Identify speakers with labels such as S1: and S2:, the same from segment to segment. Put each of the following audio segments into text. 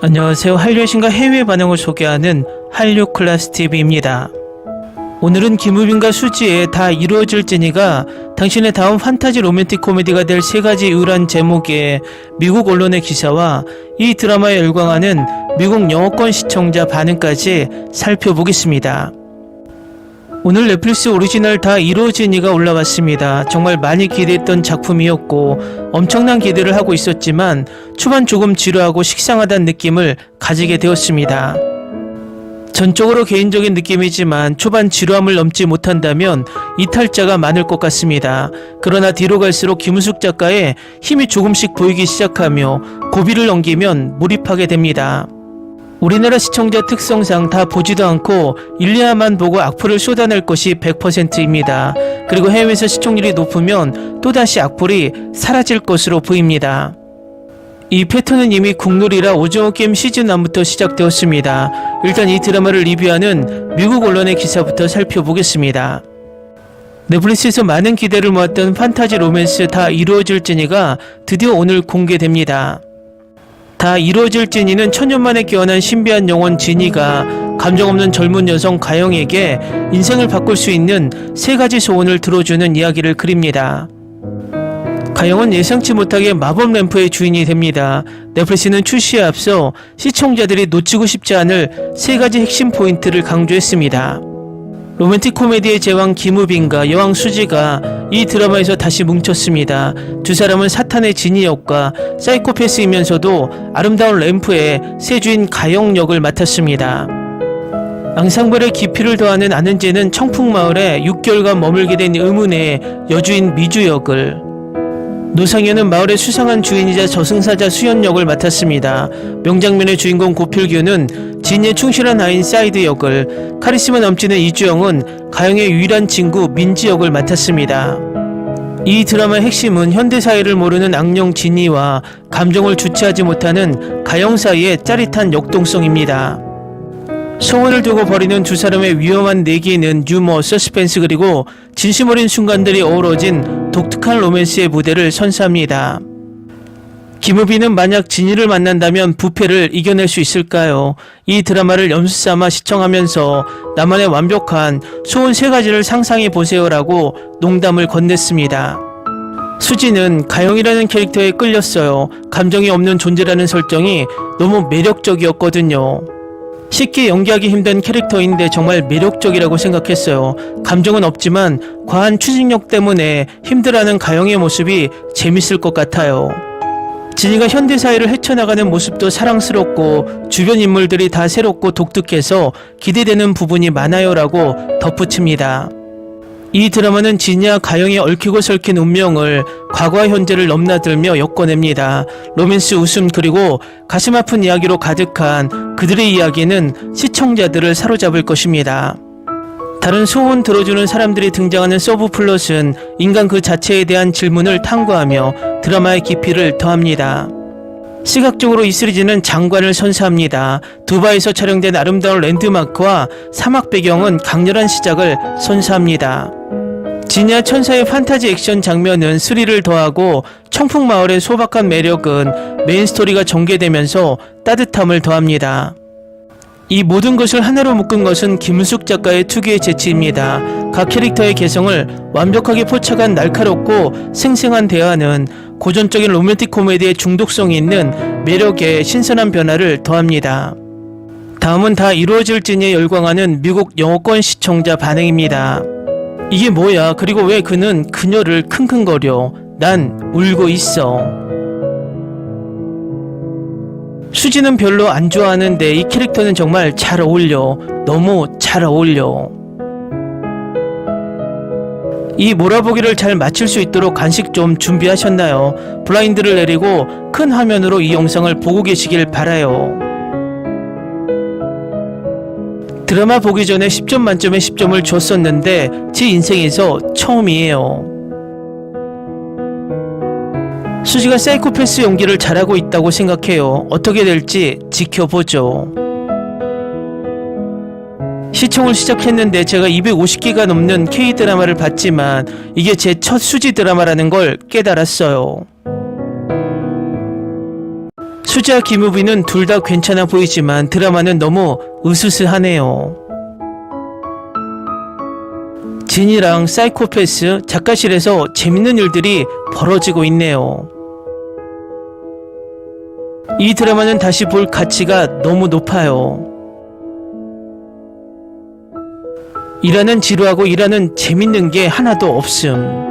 S1: 안녕하세요. 한류의 신과 해외 반응을 소개하는 한류 클래스 TV입니다. 오늘은 김우빈과 수지의 다 이루어질지니가 당신의 다음 판타지 로맨틱 코미디가 될 세 가지 이유란 제목의 미국 언론의 기사와 이 드라마에 열광하는 미국 영어권 시청자 반응까지 살펴보겠습니다. 오늘 넷플릭스 오리지널 다 이루어지니가 올라왔습니다. 정말 많이 기대했던 작품이었고 엄청난 기대를 하고 있었지만 초반 조금 지루하고 식상하다는 느낌을 가지게 되었습니다. 전적으로 개인적인 느낌이지만 초반 지루함을 넘지 못한다면 이탈자가 많을 것 같습니다. 그러나 뒤로 갈수록 김은숙 작가의 힘이 조금씩 보이기 시작하며 고비를 넘기면 몰입하게 됩니다. 우리나라 시청자 특성상 다 보지도 않고 1, 2화만 보고 악플을 쏟아낼 것이 100%입니다. 그리고 해외에서 시청률이 높으면 또다시 악플이 사라질 것으로 보입니다. 이 패턴은 이미 국룰이라 오징어 게임 시즌 1부터 시작되었습니다. 일단 이 드라마를 리뷰하는 미국 언론의 기사부터 살펴보겠습니다. 넷플릭스에서 많은 기대를 모았던 판타지 로맨스 다 이루어질지니가 드디어 오늘 공개됩니다. 다 이루어질지니는 천년 만에 깨어난 신비한 영혼 지니가 감정 없는 젊은 여성 가영에게 인생을 바꿀 수 있는 세 가지 소원을 들어주는 이야기를 그립니다. 가영은 예상치 못하게 마법 램프의 주인이 됩니다. 넷플릭스는 출시에 앞서 시청자들이 놓치고 싶지 않을 세 가지 핵심 포인트를 강조했습니다. 로맨틱 코미디의 제왕 김우빈과 여왕 수지가 이 드라마에서 다시 뭉쳤습니다. 두 사람은 사탄의 지니 역과 사이코패스이면서도 아름다운 램프의 새 주인 가영 역을 맡았습니다. 앙상블의 깊이를 더하는 아는제는 청풍마을에 6개월간 머물게 된 의문의 여주인 미주 역을, 노상현은 마을의 수상한 주인이자 저승사자 수연 역을 맡았습니다. 명장면의 주인공 고필규는 진의 충실한 아인 사이드 역을, 카리스마 넘치는 이주영은 가영의 유일한 친구 민지 역을 맡았습니다. 이 드라마의 핵심은 현대사회를 모르는 악령 진이와 감정을 주체하지 못하는 가영 사이의 짜릿한 역동성입니다. 소원을 두고 벌이는 두 사람의 위험한 내기에는 유머, 서스펜스 그리고 진심 어린 순간들이 어우러진 독특한 로맨스의 무대를 선사합니다. 김우빈은 만약 진이를 만난다면 부패를 이겨낼 수 있을까요? 이 드라마를 연습삼아 시청하면서 나만의 완벽한 소원 세 가지를 상상해 보세요라고 농담을 건넸습니다. 수지는 가영이라는 캐릭터에 끌렸어요. 감정이 없는 존재라는 설정이 너무 매력적이었거든요. 쉽게 연기하기 힘든 캐릭터인데 정말 매력적이라고 생각했어요. 감정은 없지만 과한 추진력 때문에 힘들어하는 가영의 모습이 재밌을 것 같아요. 진이가 현대사회를 헤쳐나가는 모습도 사랑스럽고 주변 인물들이 다 새롭고 독특해서 기대되는 부분이 많아요 라고 덧붙입니다. 이 드라마는 진이와 가영의 얽히고 설킨 운명을 과거와 현재를 넘나들며 엮어냅니다. 로맨스, 웃음 그리고 가슴 아픈 이야기로 가득한 그들의 이야기는 시청자들을 사로잡을 것입니다. 다른 소원 들어주는 사람들이 등장하는 서브 플롯은 인간 그 자체에 대한 질문을 탐구하며 드라마의 깊이를 더합니다. 시각적으로 이 시리즈는 장관을 선사합니다. 두바이에서 촬영된 아름다운 랜드마크와 사막 배경은 강렬한 시작을 선사합니다. 진야 천사의 판타지 액션 장면은 스릴을 더하고 청풍마을의 소박한 매력은 메인 스토리가 전개되면서 따뜻함을 더합니다. 이 모든 것을 하나로 묶은 것은 김은숙 작가의 특유의 재치입니다. 각 캐릭터의 개성을 완벽하게 포착한 날카롭고 생생한 대화는 고전적인 로맨틱 코미디의 중독성이 있는 매력에 신선한 변화를 더합니다. 다음은 다 이루어질지니에 열광하는 미국 영어권 시청자 반응입니다. 이게 뭐야? 그리고 왜 그는 그녀를 킁킁거려? 난 울고 있어. 수지는 별로 안 좋아하는데 이 캐릭터는 정말 잘 어울려. 너무 잘 어울려. 이 몰아보기를 잘 마칠 수 있도록 간식 좀 준비하셨나요? 블라인드를 내리고 큰 화면으로 이 영상을 보고 계시길 바라요. 드라마 보기 전에 10점 만점에 10점을 줬었는데 제 인생에서 처음이에요. 수지가 사이코패스 연기를 잘하고 있다고 생각해요. 어떻게 될지 지켜보죠. 시청을 시작했는데 제가 250개가 넘는 K-드라마를 봤지만 이게 제 첫 수지 드라마라는 걸 깨달았어요. 수지와 김우빈은 둘 다 괜찮아 보이지만 드라마는 너무 으스스하네요. 진이랑 사이코패스 작가실에서 재밌는 일들이 벌어지고 있네요. 이 드라마는 다시 볼 가치가 너무 높아요. 일하는 지루하고 일하는 재밌는 게 하나도 없음.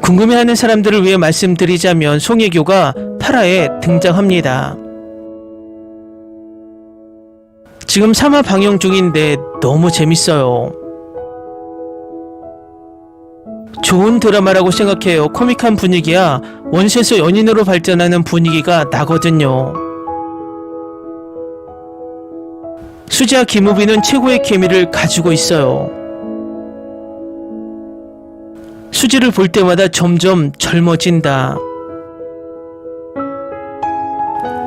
S1: 궁금해하는 사람들을 위해 말씀드리자면 송혜교가 8화에 등장합니다. 지금 3화 방영 중인데 너무 재밌어요. 좋은 드라마라고 생각해요. 코믹한 분위기야 원시에서 연인으로 발전하는 분위기가 나거든요. 수지와 김우빈은 최고의 케미를 가지고 있어요. 수지를 볼 때마다 점점 젊어진다.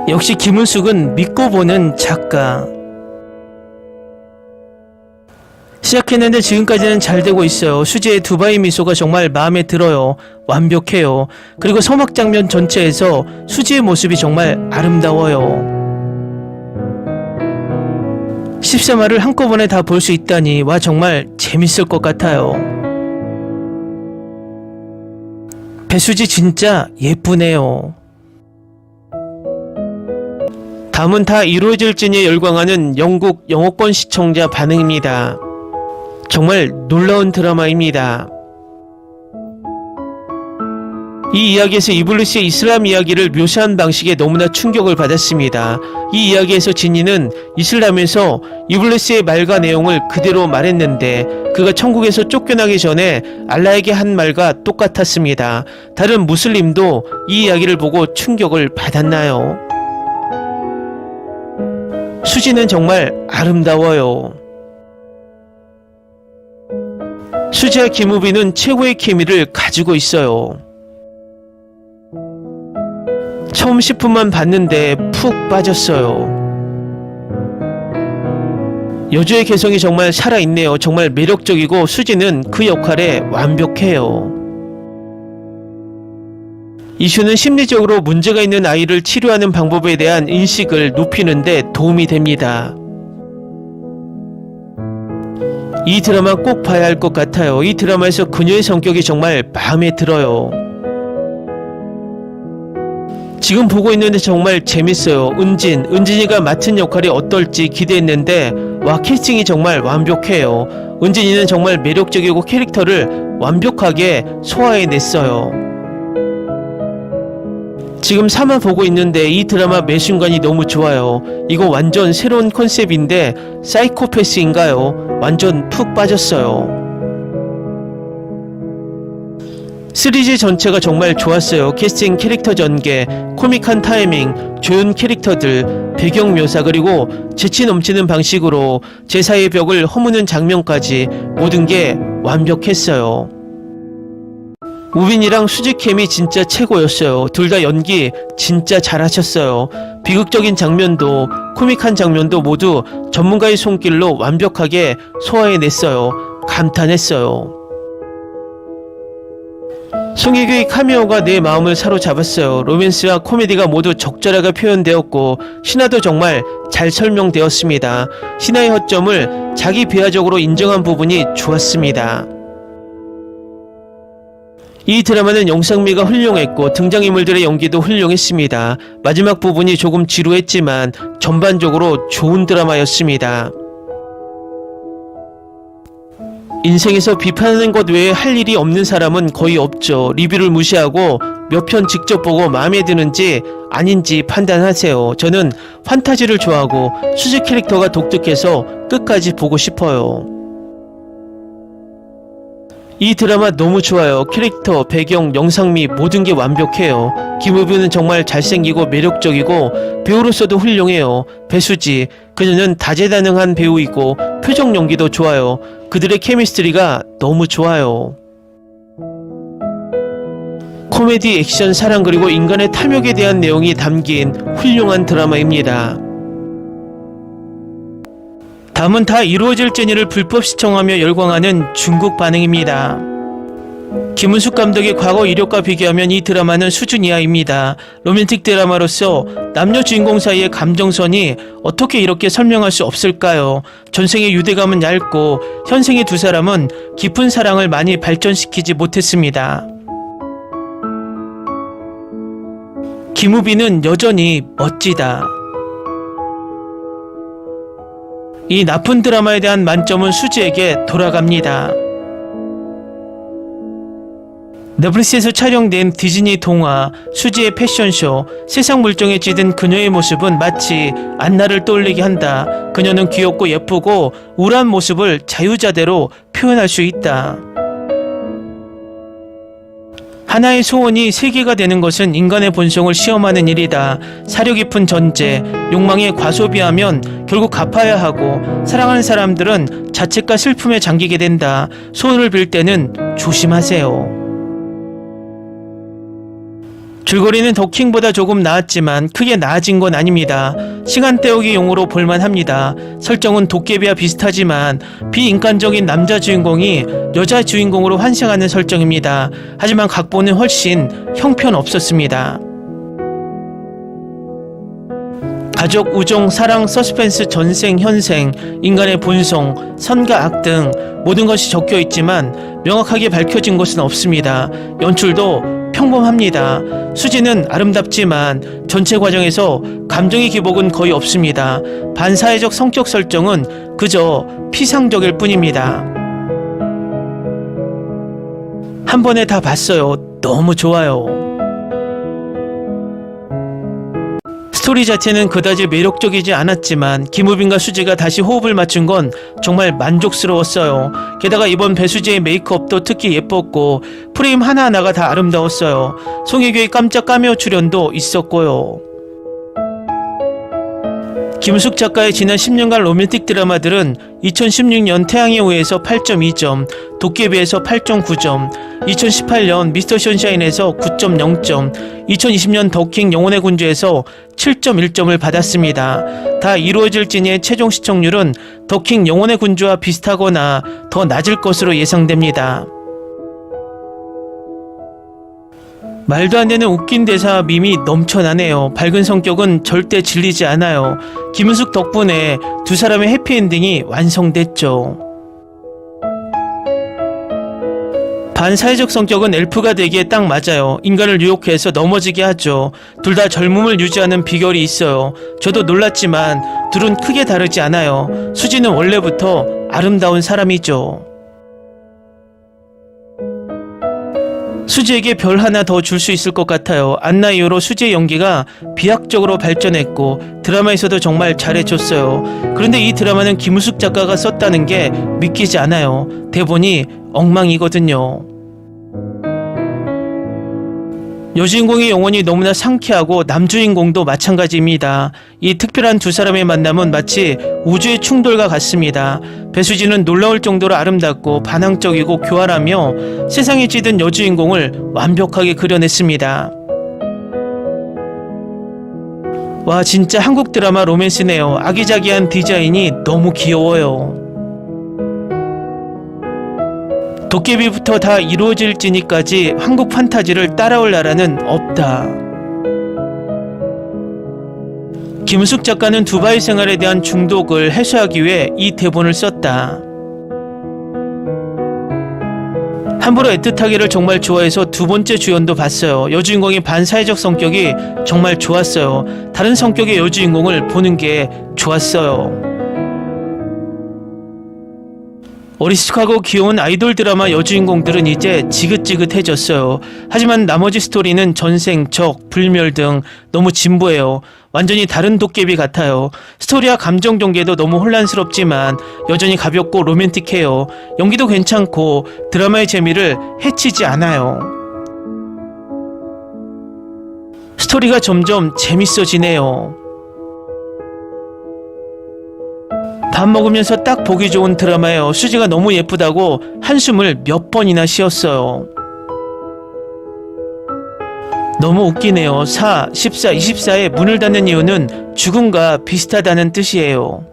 S1: 역시 김은숙은 믿고 보는 작가. 시작했는데 지금까지는 잘 되고 있어요. 수지의 두바이 미소가 정말 마음에 들어요. 완벽해요. 그리고 서막 장면 전체에서 수지의 모습이 정말 아름다워요. 13화를 한꺼번에 다 볼 수 있다니 와 정말 재밌을 것 같아요. 배수지 진짜 예쁘네요. 다음은 다 이루어질지니 열광하는 영국 영어권 시청자 반응입니다. 정말 놀라운 드라마입니다. 이 이야기에서 이블리스의 이슬람 이야기를 묘사한 방식에 너무나 충격을 받았습니다. 이 이야기에서 지니는 이슬람에서 이블리스의 말과 내용을 그대로 말했는데 그가 천국에서 쫓겨나기 전에 알라에게 한 말과 똑같았습니다. 다른 무슬림도 이 이야기를 보고 충격을 받았나요? 수지는 정말 아름다워요. 수지와 김우빈은 최고의 케미를 가지고 있어요. 처음 10분만 봤는데 푹 빠졌어요. 여주의 개성이 정말 살아있네요. 정말 매력적이고 수지는 그 역할에 완벽해요. 이슈는 심리적으로 문제가 있는 아이를 치료하는 방법에 대한 인식을 높이는 데 도움이 됩니다. 이 드라마 꼭 봐야 할 것 같아요. 이 드라마에서 그녀의 성격이 정말 마음에 들어요. 지금 보고 있는데 정말 재밌어요. 은진이가 맡은 역할이 어떨지 기대했는데 와 캐스팅이 정말 완벽해요. 은진이는 정말 매력적이고 캐릭터를 완벽하게 소화해냈어요. 지금 3화 보고 있는데 이 드라마 매 순간이 너무 좋아요. 이거 완전 새로운 컨셉인데 사이코패스인가요? 완전 푹 빠졌어요. 시리즈 전체가 정말 좋았어요. 캐스팅, 캐릭터 전개, 코믹한 타이밍, 좋은 캐릭터들, 배경 묘사 그리고 재치 넘치는 방식으로 제사의 벽을 허무는 장면까지 모든 게 완벽했어요. 우빈이랑 수지 캠이 진짜 최고였어요. 둘 다 연기 진짜 잘하셨어요. 비극적인 장면도 코믹한 장면도 모두 전문가의 손길로 완벽하게 소화해냈어요. 감탄했어요. 송혜교의 카메오가 내 마음을 사로잡았어요. 로맨스와 코미디가 모두 적절하게 표현되었고 신화도 정말 잘 설명되었습니다. 신화의 허점을 자기 비하적으로 인정한 부분이 좋았습니다. 이 드라마는 영상미가 훌륭했고 등장인물들의 연기도 훌륭했습니다. 마지막 부분이 조금 지루했지만 전반적으로 좋은 드라마였습니다. 인생에서 비판하는 것 외에 할 일이 없는 사람은 거의 없죠. 리뷰를 무시하고 몇 편 직접 보고 마음에 드는지 아닌지 판단하세요. 저는 판타지를 좋아하고 수지 캐릭터가 독특해서 끝까지 보고 싶어요. 이 드라마 너무 좋아요. 캐릭터, 배경, 영상미 모든 게 완벽해요. 김우빈은 정말 잘생기고 매력적이고 배우로서도 훌륭해요. 배수지, 그녀는 다재다능한 배우이고 표정 연기도 좋아요. 그들의 케미스트리가 너무 좋아요. 코미디, 액션, 사랑 그리고 인간의 탐욕에 대한 내용이 담긴 훌륭한 드라마입니다. 다음은 다 이루어질지니를 불법 시청하며 열광하는 중국 반응입니다. 김은숙 감독의 과거 이력과 비교하면 이 드라마는 수준 이하입니다. 로맨틱 드라마로서 남녀 주인공 사이의 감정선이 어떻게 이렇게 설명할 수 없을까요? 전생의 유대감은 얇고 현생의 두 사람은 깊은 사랑을 많이 발전시키지 못했습니다. 김우빈은 여전히 멋지다. 이 나쁜 드라마에 대한 만점은 수지에게 돌아갑니다. 넷플릭스에서 촬영된 디즈니 동화 수지의 패션쇼 세상 물정에 찌든 그녀의 모습은 마치 안나를 떠올리게 한다. 그녀는 귀엽고 예쁘고 우울한 모습을 자유자대로 표현할 수 있다. 하나의 소원이 세계가 되는 것은 인간의 본성을 시험하는 일이다. 사려 깊은 전제, 욕망에 과소비하면 결국 갚아야 하고 사랑하는 사람들은 자책과 슬픔에 잠기게 된다. 소원을 빌 때는 조심하세요. 줄거리는 더킹보다 조금 나았지만 크게 나아진 건 아닙니다. 시간 때우기 용으로 볼만합니다. 설정은 도깨비와 비슷하지만 비인간적인 남자 주인공이 여자 주인공으로 환생하는 설정입니다. 하지만 각본은 훨씬 형편없었습니다. 가족, 우정, 사랑, 서스펜스, 전생, 현생, 인간의 본성, 선과 악 등 모든 것이 적혀 있지만 명확하게 밝혀진 것은 없습니다. 연출도 평범합니다. 수지는 아름답지만 전체 과정에서 감정의 기복은 거의 없습니다. 반사회적 성격 설정은 그저 피상적일 뿐입니다. 한 번에 다 봤어요. 너무 좋아요. 스토리 자체는 그다지 매력적이지 않았지만 김우빈과 수지가 다시 호흡을 맞춘 건 정말 만족스러웠어요. 게다가 이번 배수지의 메이크업도 특히 예뻤고 프레임 하나하나가 다 아름다웠어요. 송혜교의 깜짝 카메오 출연도 있었고요. 김숙 작가의 지난 10년간 로맨틱 드라마들은 2016년 태양의 후예에서 8.2점, 도깨비에서 8.9점, 2018년 미스터 션샤인에서 9.0점, 2020년 더킹 영혼의 군주에서 7.1점을 받았습니다. 다 이루어질지니의 최종 시청률은 더킹 영혼의 군주와 비슷하거나 더 낮을 것으로 예상됩니다. 말도 안 되는 웃긴 대사와 밈이 넘쳐나네요. 밝은 성격은 절대 질리지 않아요. 김은숙 덕분에 두 사람의 해피엔딩이 완성됐죠. 반사회적 성격은 엘프가 되기에 딱 맞아요. 인간을 유혹해서 넘어지게 하죠. 둘 다 젊음을 유지하는 비결이 있어요. 저도 놀랐지만 둘은 크게 다르지 않아요. 수지는 원래부터 아름다운 사람이죠. 수지에게 별 하나 더 줄 수 있을 것 같아요. 안나 이후로 수지의 연기가 비약적으로 발전했고 드라마에서도 정말 잘해줬어요. 그런데 이 드라마는 김우숙 작가가 썼다는 게 믿기지 않아요. 대본이 엉망이거든요. 여주인공의 영혼이 너무나 상쾌하고 남주인공도 마찬가지입니다. 이 특별한 두 사람의 만남은 마치 우주의 충돌과 같습니다. 배수진은 놀라울 정도로 아름답고 반항적이고 교활하며 세상에 찌든 여주인공을 완벽하게 그려냈습니다. 와, 진짜 한국 드라마 로맨스네요. 아기자기한 디자인이 너무 귀여워요. 도깨비부터 다 이루어질지니까지 한국 판타지를 따라올 나라는 없다. 김은숙 작가는 두바이 생활에 대한 중독을 해소하기 위해 이 대본을 썼다. 함부로 애틋하기를 정말 좋아해서 두 번째 주연도 봤어요. 여주인공의 반사회적 성격이 정말 좋았어요. 다른 성격의 여주인공을 보는 게 좋았어요. 어리숙하고 귀여운 아이돌 드라마 여주인공들은 이제 지긋지긋해졌어요. 하지만 나머지 스토리는 전생, 적, 불멸 등 너무 진부해요. 완전히 다른 도깨비 같아요. 스토리와 감정 전개도 너무 혼란스럽지만 여전히 가볍고 로맨틱해요. 연기도 괜찮고 드라마의 재미를 해치지 않아요. 스토리가 점점 재밌어지네요. 밥 먹으면서 딱 보기 좋은 드라마예요. 수지가 너무 예쁘다고 한숨을 몇 번이나 쉬었어요. 너무 웃기네요. 4, 14, 24에 문을 닫는 이유는 죽음과 비슷하다는 뜻이에요.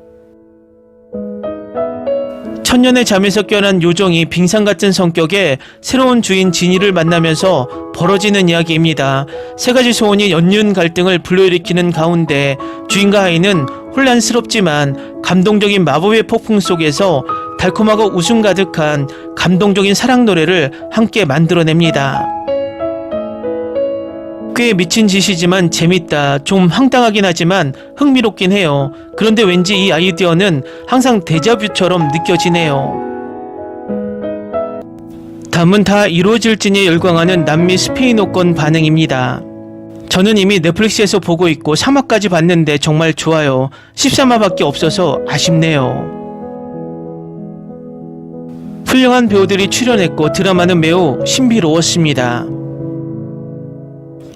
S1: 천년의 잠에서 깨어난 요정이 빙상 같은 성격의 새로운 주인 진이를 만나면서 벌어지는 이야기입니다. 세 가지 소원이 연륜 갈등을 불러일으키는 가운데 주인과 아이는 혼란스럽지만 감동적인 마법의 폭풍 속에서 달콤하고 웃음 가득한 감동적인 사랑 노래를 함께 만들어냅니다. 꽤 미친 짓이지만 재밌다. 좀 황당하긴 하지만 흥미롭긴 해요. 그런데 왠지 이 아이디어는 항상 데자뷰처럼 느껴지네요. 다음은 다 이루어질지니 열광하는 남미 스페인어권 반응입니다. 저는 이미 넷플릭스에서 보고 있고 3화까지 봤는데 정말 좋아요. 13화밖에 없어서 아쉽네요. 훌륭한 배우들이 출연했고 드라마는 매우 신비로웠습니다.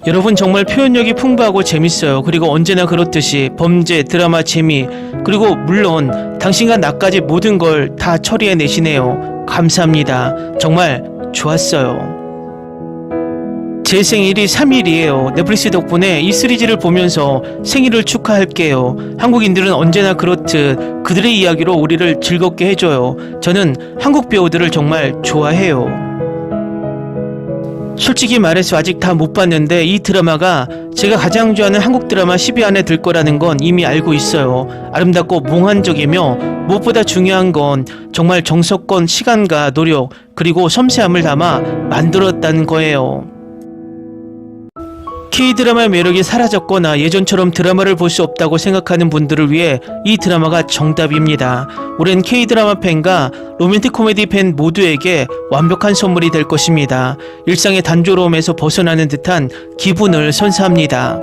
S1: 여러분 정말 표현력이 풍부하고 재밌어요. 그리고 언제나 그렇듯이 범죄, 드라마 재미, 그리고 물론 당신과 나까지 모든 걸 다 처리해내시네요. 감사합니다. 정말 좋았어요. 제 생일이 3일이에요. 넷플릭스 덕분에 이 시리즈를 보면서 생일을 축하할게요. 한국인들은 언제나 그렇듯 그들의 이야기로 우리를 즐겁게 해줘요. 저는 한국 배우들을 정말 좋아해요. 솔직히 말해서 아직 다 못 봤는데 이 드라마가 제가 가장 좋아하는 한국 드라마 10위 안에 들 거라는 건 이미 알고 있어요. 아름답고 몽환적이며 무엇보다 중요한 건 정말 정성껏 시간과 노력 그리고 섬세함을 담아 만들었다는 거예요. K-드라마의 매력이 사라졌거나 예전처럼 드라마를 볼 수 없다고 생각하는 분들을 위해 이 드라마가 정답입니다. 올해는 K-드라마 팬과 로맨틱 코미디 팬 모두에게 완벽한 선물이 될 것입니다. 일상의 단조로움에서 벗어나는 듯한 기분을 선사합니다.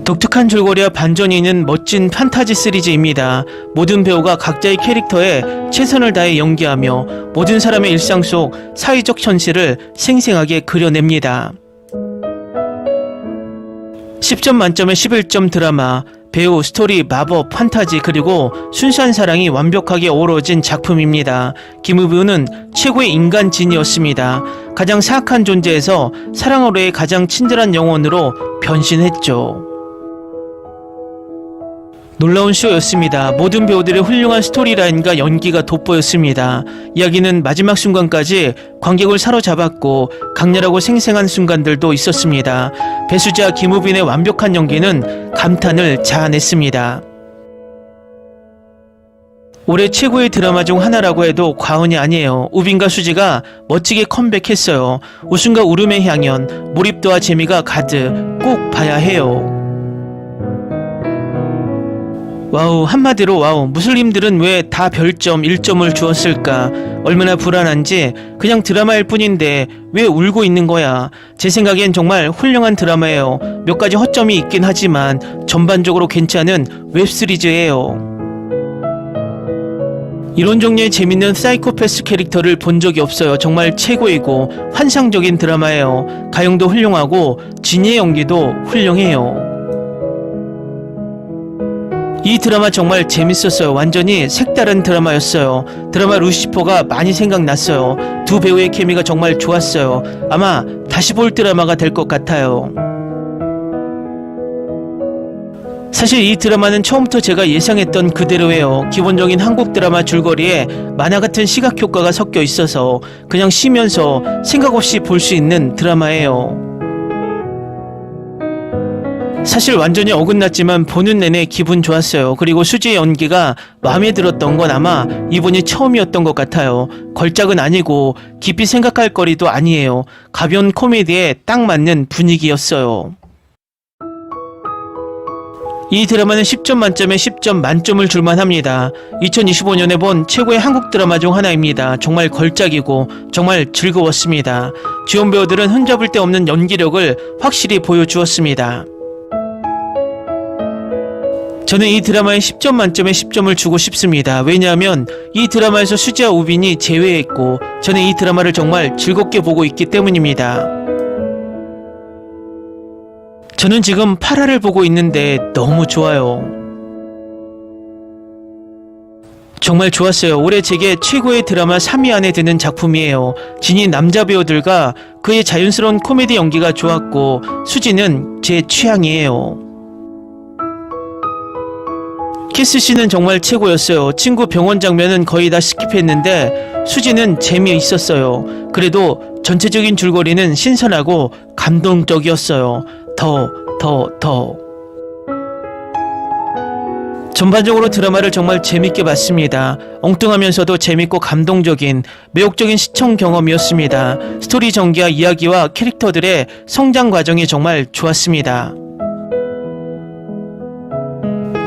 S1: 독특한 줄거리와 반전이 있는 멋진 판타지 시리즈입니다. 모든 배우가 각자의 캐릭터에 최선을 다해 연기하며 모든 사람의 일상 속 사회적 현실을 생생하게 그려냅니다. 10점 만점에 11점 드라마, 배우, 스토리, 마법, 판타지 그리고 순수한 사랑이 완벽하게 어우러진 작품입니다. 김우빈은 최고의 인간 진이었습니다. 가장 사악한 존재에서 사랑으로의 가장 친절한 영혼으로 변신했죠. 놀라운 쇼였습니다. 모든 배우들의 훌륭한 스토리라인과 연기가 돋보였습니다. 이야기는 마지막 순간까지 관객을 사로잡았고 강렬하고 생생한 순간들도 있었습니다. 배수자 김우빈의 완벽한 연기는 감탄을 자아냈습니다. 올해 최고의 드라마 중 하나라고 해도 과언이 아니에요. 우빈과 수지가 멋지게 컴백했어요. 웃음과 울음의 향연, 몰입도와 재미가 가득 꼭 봐야 해요. 와우, 한마디로 와우. 무슬림들은 왜 다 별점 1점을 주었을까? 얼마나 불안한지. 그냥 드라마일 뿐인데 왜 울고 있는 거야? 제 생각엔 정말 훌륭한 드라마예요. 몇 가지 허점이 있긴 하지만 전반적으로 괜찮은 웹시리즈예요. 이런 종류의 재밌는 사이코패스 캐릭터를 본 적이 없어요. 정말 최고이고 환상적인 드라마예요. 가영도 훌륭하고 진이의 연기도 훌륭해요. 이 드라마 정말 재밌었어요. 완전히 색다른 드라마였어요. 드라마 루시퍼가 많이 생각났어요. 두 배우의 케미가 정말 좋았어요. 아마 다시 볼 드라마가 될 것 같아요. 사실 이 드라마는 처음부터 제가 예상했던 그대로예요. 기본적인 한국 드라마 줄거리에 만화 같은 시각 효과가 섞여 있어서 그냥 쉬면서 생각 없이 볼 수 있는 드라마예요. 사실 완전히 어긋났지만 보는 내내 기분 좋았어요. 그리고 수지의 연기가 마음에 들었던 건 아마 이번이 처음이었던 것 같아요. 걸작은 아니고 깊이 생각할 거리도 아니에요. 가벼운 코미디에 딱 맞는 분위기였어요. 이 드라마는 10점 만점에 10점 만점을 줄만 합니다. 2025년에 본 최고의 한국 드라마 중 하나입니다. 정말 걸작이고 정말 즐거웠습니다. 주연 배우들은 흠잡을 데 없는 연기력을 확실히 보여주었습니다. 저는 이 드라마에 10점 만점에 10점을 주고 싶습니다. 왜냐하면 이 드라마에서 수지와 우빈이 제외했고 저는 이 드라마를 정말 즐겁게 보고 있기 때문입니다. 저는 지금 8화를 보고 있는데 너무 좋아요. 정말 좋았어요. 올해 제게 최고의 드라마 3위 안에 드는 작품이에요. 진이 남자 배우들과 그의 자연스러운 코미디 연기가 좋았고 수지는 제 취향이에요. 키스씬은 정말 최고였어요. 친구 병원 장면은 거의 다 스킵했는데 수지는 재미있었어요. 그래도 전체적인 줄거리는 신선하고 감동적이었어요. 더. 전반적으로 드라마를 정말 재밌게 봤습니다. 엉뚱하면서도 재밌고 감동적인 매혹적인 시청 경험이었습니다. 스토리 전개와 이야기와 캐릭터들의 성장 과정이 정말 좋았습니다.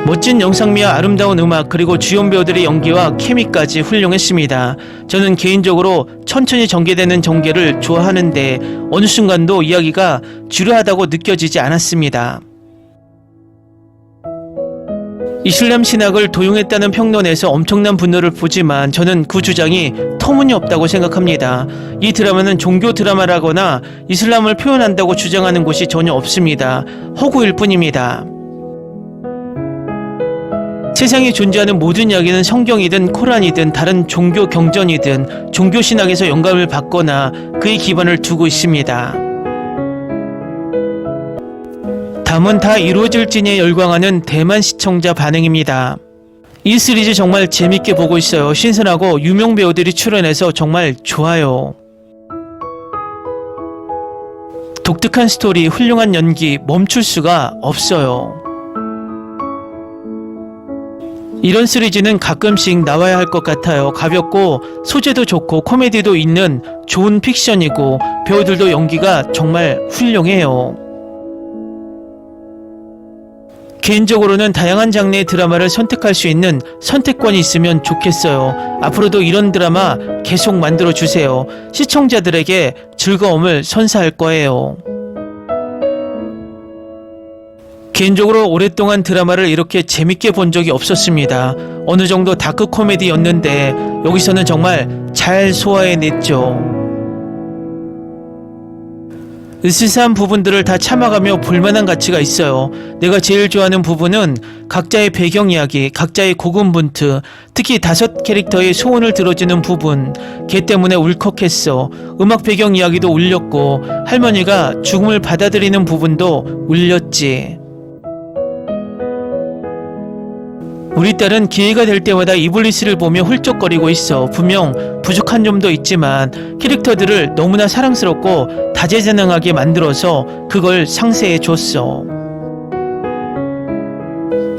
S1: 멋진 영상미와 아름다운 음악 그리고 주연 배우들의 연기와 케미까지 훌륭했습니다. 저는 개인적으로 천천히 전개되는 전개를 좋아하는데 어느 순간도 이야기가 지루하다고 느껴지지 않았습니다. 이슬람 신학을 도용했다는 평론에서 엄청난 분노를 보지만 저는 그 주장이 터무니없다고 생각합니다. 이 드라마는 종교 드라마라거나 이슬람을 표현한다고 주장하는 곳이 전혀 없습니다. 허구일 뿐입니다. 세상에 존재하는 모든 이야기는 성경이든 코란이든 다른 종교 경전이든 종교 신학에서 영감을 받거나 그의 기반을 두고 있습니다. 다음은 다 이루어질지니에 열광하는 대만 시청자 반응입니다. 이 시리즈 정말 재밌게 보고 있어요. 신선하고 유명 배우들이 출연해서 정말 좋아요. 독특한 스토리, 훌륭한 연기, 멈출 수가 없어요. 이런 시리즈는 가끔씩 나와야 할 것 같아요. 가볍고 소재도 좋고 코미디도 있는 좋은 픽션이고 배우들도 연기가 정말 훌륭해요. 개인적으로는 다양한 장르의 드라마를 선택할 수 있는 선택권이 있으면 좋겠어요. 앞으로도 이런 드라마 계속 만들어주세요. 시청자들에게 즐거움을 선사할 거예요. 개인적으로 오랫동안 드라마를 이렇게 재밌게 본 적이 없었습니다. 어느 정도 다크 코미디였는데 여기서는 정말 잘 소화해냈죠. 으스스한 부분들을 다 참아가며 볼만한 가치가 있어요. 내가 제일 좋아하는 부분은 각자의 배경 이야기, 각자의 고군분투, 특히 5 캐릭터의 소원을 들어주는 부분. 걔 때문에 울컥했어. 음악 배경 이야기도 울렸고 할머니가 죽음을 받아들이는 부분도 울렸지. 우리 딸은 기회가 될 때마다 이블리스를 보며 훌쩍거리고 있어. 분명 부족한 점도 있지만 캐릭터들을 너무나 사랑스럽고 다재다능하게 만들어서 그걸 상세해 줬어.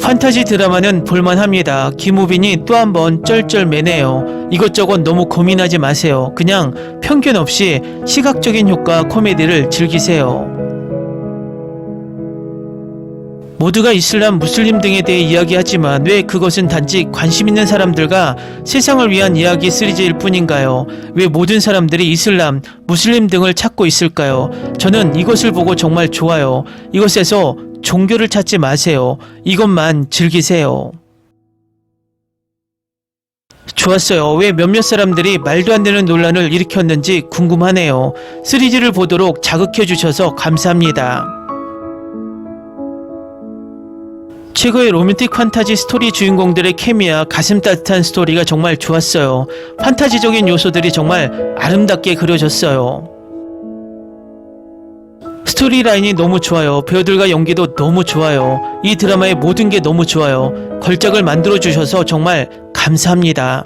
S1: 판타지 드라마는 볼만합니다. 김우빈이 또 한 번 쩔쩔매네요. 이것저것 너무 고민하지 마세요. 그냥 편견 없이 시각적인 효과 코미디를 즐기세요. 모두가 이슬람, 무슬림 등에 대해 이야기하지만 왜 그것은 단지 관심 있는 사람들과 세상을 위한 이야기 시리즈일 뿐인가요? 왜 모든 사람들이 이슬람, 무슬림 등을 찾고 있을까요? 저는 이것을 보고 정말 좋아요. 이것에서 종교를 찾지 마세요. 이것만 즐기세요. 좋았어요. 왜 몇몇 사람들이 말도 안 되는 논란을 일으켰는지 궁금하네요. 시리즈를 보도록 자극해 주셔서 감사합니다. 최고의 로맨틱 판타지 스토리 주인공들의 케미와 가슴 따뜻한 스토리가 정말 좋았어요. 판타지적인 요소들이 정말 아름답게 그려졌어요. 스토리 라인이 너무 좋아요. 배우들과 연기도 너무 좋아요. 이 드라마의 모든 게 너무 좋아요. 걸작을 만들어주셔서 정말 감사합니다.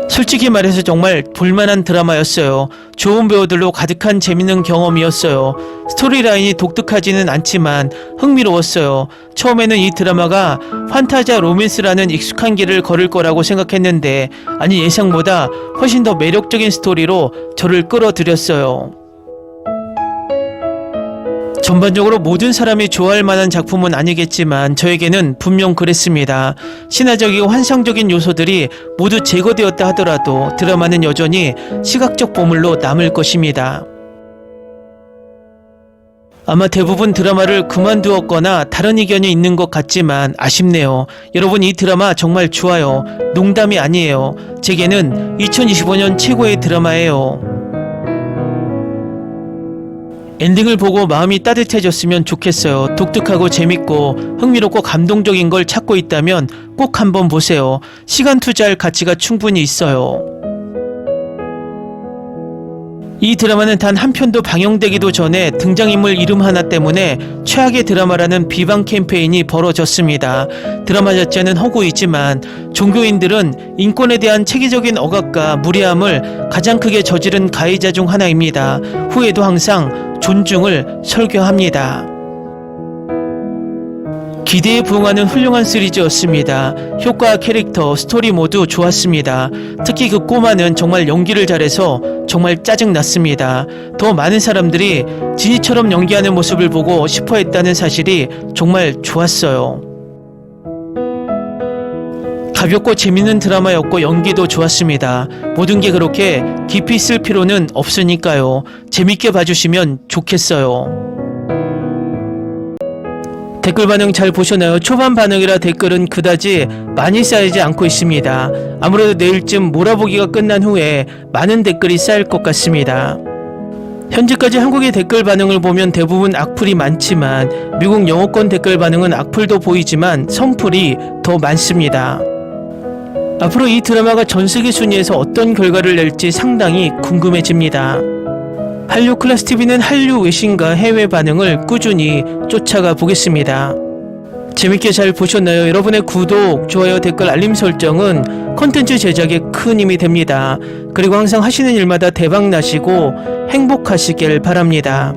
S1: 솔직히 말해서 정말 볼만한 드라마였어요. 좋은 배우들로 가득한 재밌는 경험이었어요. 스토리라인이 독특하지는 않지만 흥미로웠어요. 처음에는 이 드라마가 판타지와 로맨스라는 익숙한 길을 걸을 거라고 생각했는데 아니 예상보다 훨씬 더 매력적인 스토리로 저를 끌어들였어요. 전반적으로 모든 사람이 좋아할 만한 작품은 아니겠지만 저에게는 분명 그랬습니다. 신화적이고 환상적인 요소들이 모두 제거되었다 하더라도 드라마는 여전히 시각적 보물로 남을 것입니다. 아마 대부분 드라마를 그만두었거나 다른 의견이 있는 것 같지만 아쉽네요. 여러분 이 드라마 정말 좋아요. 농담이 아니에요. 제게는 2025년 최고의 드라마예요. 엔딩을 보고 마음이 따뜻해졌으면 좋겠어요. 독특하고 재밌고 흥미롭고 감동적인 걸 찾고 있다면 꼭 한번 보세요. 시간 투자할 가치가 충분히 있어요. 이 드라마는 단 한 편도 방영되기도 전에 등장인물 이름 하나 때문에 최악의 드라마라는 비방 캠페인이 벌어졌습니다. 드라마 자체는 허구이지만 종교인들은 인권에 대한 체계적인 억압과 무례함을 가장 크게 저지른 가해자 중 하나입니다. 후에도 항상 존중을 설교합니다. 기대에 부응하는 훌륭한 시리즈였습니다. 효과, 캐릭터, 스토리 모두 좋았습니다. 특히 그 꼬마는 정말 연기를 잘해서 정말 짜증났습니다. 더 많은 사람들이 지니처럼 연기하는 모습을 보고 싶어했다는 사실이 정말 좋았어요. 가볍고 재밌는 드라마였고 연기도 좋았습니다. 모든 게 그렇게 깊이 쓸 필요는 없으니까요. 재밌게 봐주시면 좋겠어요. 댓글 반응 잘 보셨나요? 초반 반응이라 댓글은 그다지 많이 쌓이지 않고 있습니다. 아무래도 내일쯤 몰아보기가 끝난 후에 많은 댓글이 쌓일 것 같습니다. 현재까지 한국의 댓글 반응을 보면 대부분 악플이 많지만 미국 영어권 댓글 반응은 악플도 보이지만 선플이 더 많습니다. 앞으로 이 드라마가 전세계 순위에서 어떤 결과를 낼지 상당히 궁금해집니다. 한류 클래스 TV는 한류 외신과 해외 반응을 꾸준히 쫓아가 보겠습니다. 재밌게 잘 보셨나요? 여러분의 구독, 좋아요, 댓글, 알림 설정은 컨텐츠 제작에 큰 힘이 됩니다. 그리고 항상 하시는 일마다 대박 나시고 행복하시길 바랍니다.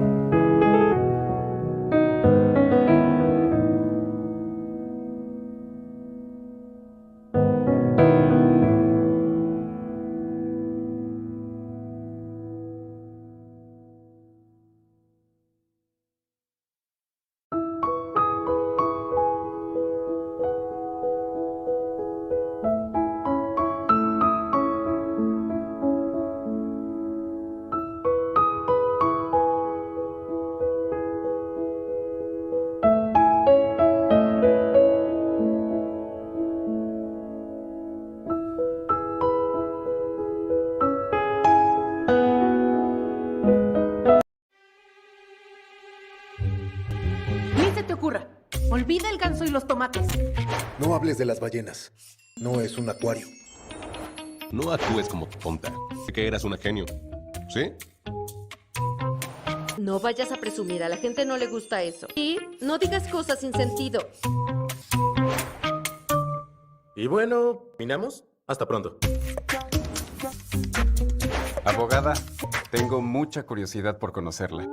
S2: Ni se te ocurra. Olvida el ganso y los tomates.
S3: No hables de las ballenas. No es un acuario.
S4: No actúes como tonta. Sé que eras una genio. ¿Sí?
S5: No vayas a presumir, a la gente no le gusta eso. Y no digas cosas sin sentido.
S6: Y bueno, ¿terminamos? Hasta pronto.
S7: Abogada, tengo mucha curiosidad por conocerla.